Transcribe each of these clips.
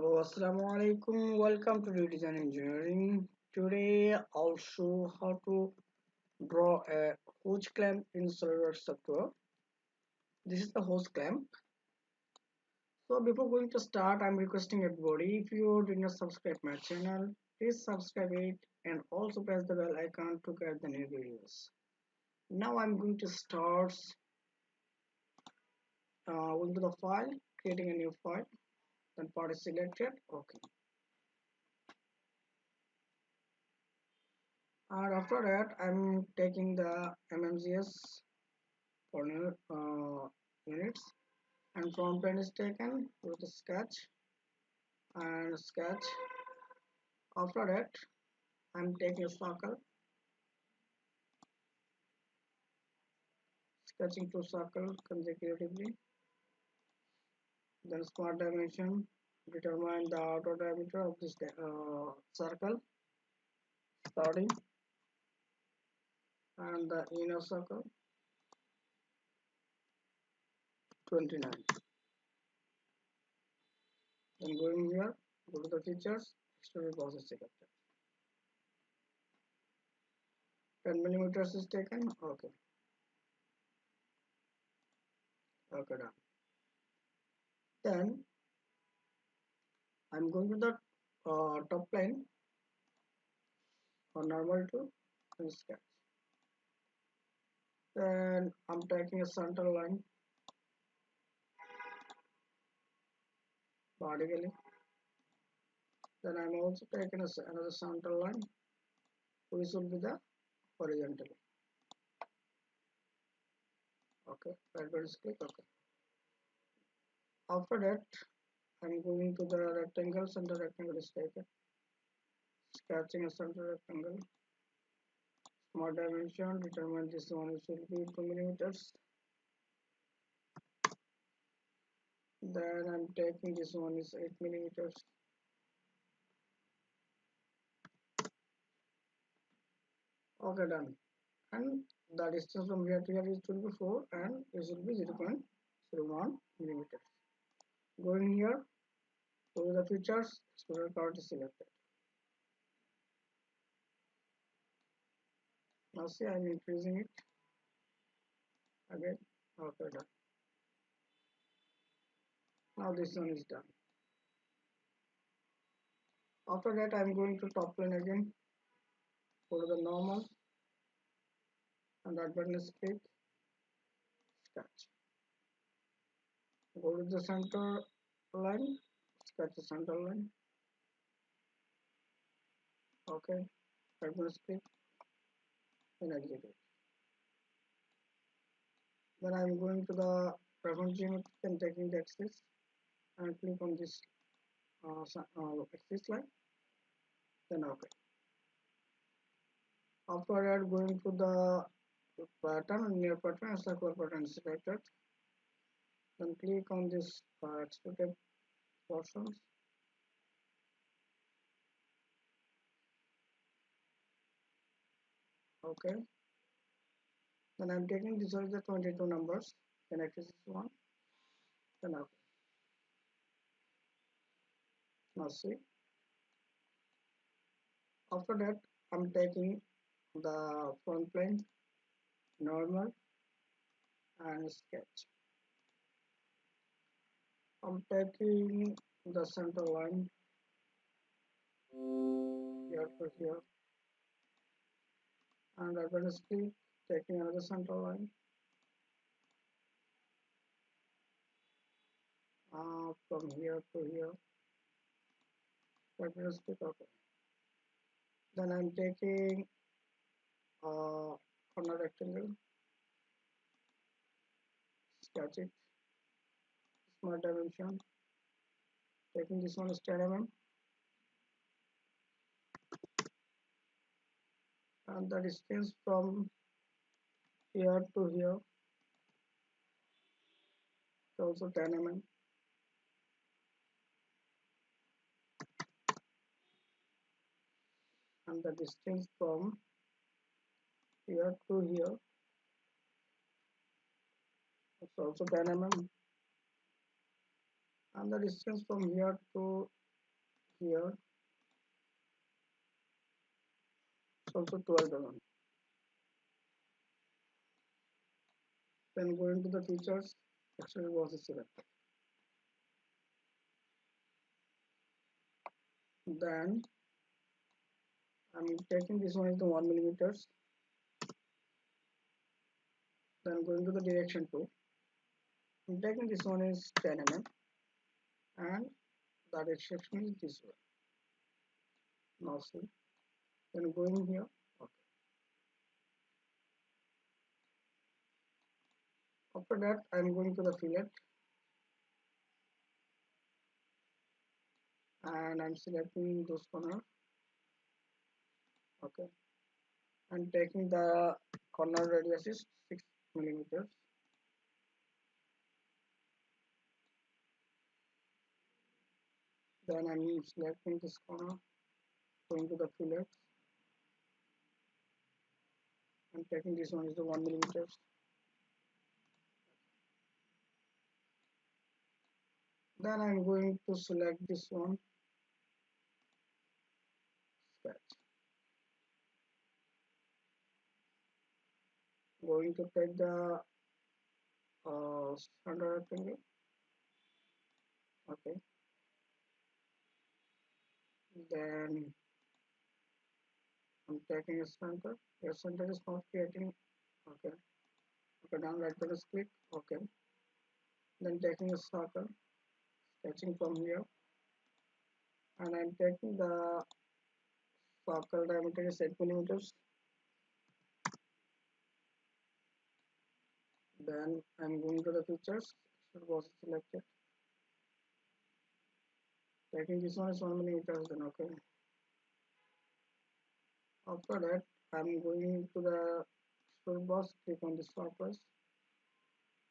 Hello, Assalamu alaikum. Welcome to Redesign Engineering. Today I'll show how to draw a hose clamp in Solidworks software. This is the hose clamp. So before going to start, I'm requesting everybody, if you did not subscribe my channel, please subscribe it and also press the bell icon to get the new videos. Now I'm going to start going to the file, creating a new file. Then part is selected. Okay. And after that, I'm taking the MMGS for new units, and from plane is taken with the sketch and sketch. After that, I'm taking a circle, sketching two circles consecutively. Then smart dimension, determine the outer diameter of this circle starting, and the inner circle 29. Then going here, go to the features, external process selected. 10 millimeters is taken. Okay, okay, done. Then I'm going to the top plane or normal to and sketch. Then I'm taking a center line vertically. Then I'm also taking another center line, which will be the horizontally. Okay, right button is click. Okay. After that, I'm going to the rectangle. Center rectangle is taken. Sketching a center rectangle. Small dimension. Determine this one should be 2 millimeters. Then I'm taking this one is 8 millimeters. Okay, done. And the distance from here to here is should be 4 and it should be 0.01 millimeters. Going here to the features, extruder card is selected. Now see, I'm increasing it again. Okay, done. Now this one is done. After that, I'm going to top plane again. Go to the normal and that button is click. Sketch. Go to the center line. Sketch the center line. Okay. That button is click. Then execute. Then I'm going to the reference geometry and taking the axis and click on this axis line. Then okay. After that, going to the pattern, near pattern and circular pattern is selected. Then click on this extruded portions. Okay. Then I'm taking this as the 22 numbers. Then axis is 1. Then okay. Now see. After that, I'm taking the front plane, normal, and sketch. I'm taking the center line here to here, and I'm going to keep taking another center line from here to here. I'm going to skip. Okay. Then I'm taking corner rectangle, sketch it, small dimension. Taking this one is 10 mm, and the distance from here to here is also 10 mm. And the distance from here to here is also 10 mm. And the distance from here to here it's also 12 mm. Then go into the features, external was selected. Then I'm taking this one is the 1 millimeters. Then going to the direction tool. I'm taking this one is 10 mm and the direction is this way. Now see. Then going here. Okay. After that I'm going to the fillet and I'm selecting those corner. Okay. I'm taking the corner radius is 6 millimeters. Then I'm selecting this corner, going to the fillet. I'm taking this one is the 1 millimeters. Then I'm going to select this one, sketch. Going to take the center rectangle. Okay. Then I'm taking a center. Your center is not creating. Okay. Okay. Down right click. Okay. Then taking a circle, sketching from here, and I'm taking the circle diameter is 8 millimeters. Then I'm going to the features. It was selected. Taking this one is 1 millimeters. Then okay. After that, I'm going to the toolbox. Click on the surface.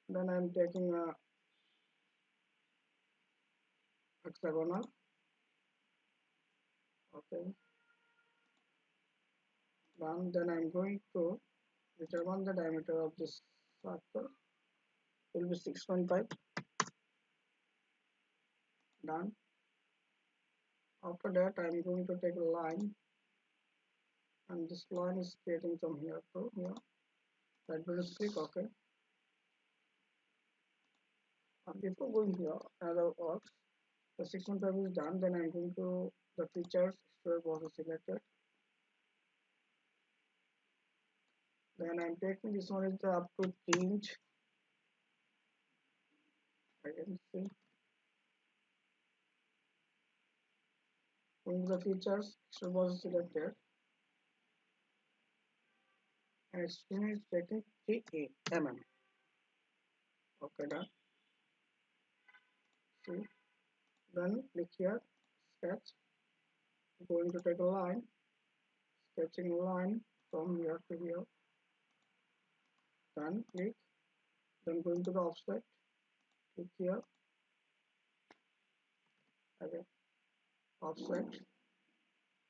Then I'm taking a hexagonal. Okay. Then I'm going to determine the diameter of this circle. Will be 6.5. Done. After that, I'm going to take a line, and this line is creating from here to here. Right button click OK. Before going here, another works. The 6.5 is done. Then I'm going to the features. Extrude was selected. Then I'm taking this one is the up to 3 inch. I can see. Going to the features, extrude was selected. And extrusion is taking 3 mm. Okay, done. See. Then click here, sketch. Going to take a line, sketching a line from here to here. Done. Click. Then going to the offset. Click here. Okay. Offset.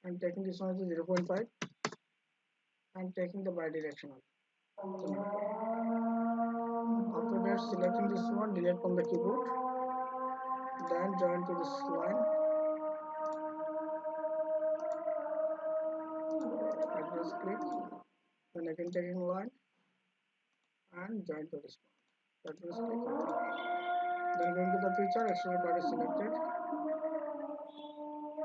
And taking this one to 0.5. And taking the bidirectional. After that, selecting this one, delete from the keyboard. Then join to this line. I press click. Then again taking line and join to this one. That was click OK. Then going to the feature, external card is selected.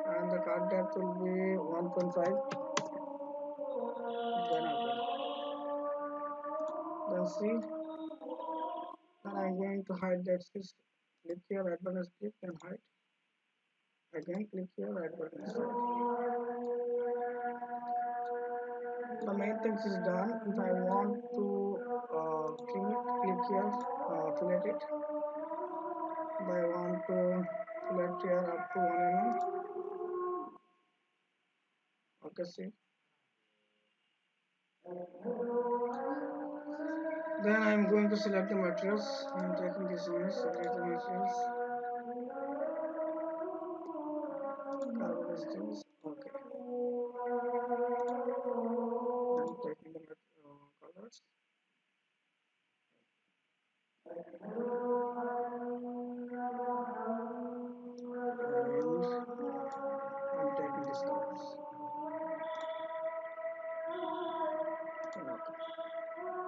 And the card depth will be 1.5. Then OK. Then see. Then I'm going to hide that. Click here, right button is click and hide. Again click here, right button is hide. The main things is done. If I want to trim it, click here, fillet it. If I want to fillet here up to 1 mm. Okay, see. Then I'm going to select the materials. I'm taking this one, select the materials. Carbon steels. Okay. I'm taking the colors. And Okay.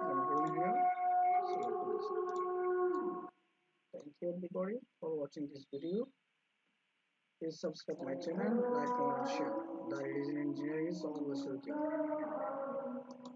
I'm going here. Select this. Thank you everybody for watching this video. Please subscribe my channel, like, comment, and share. The Redesign Engineering is always with you.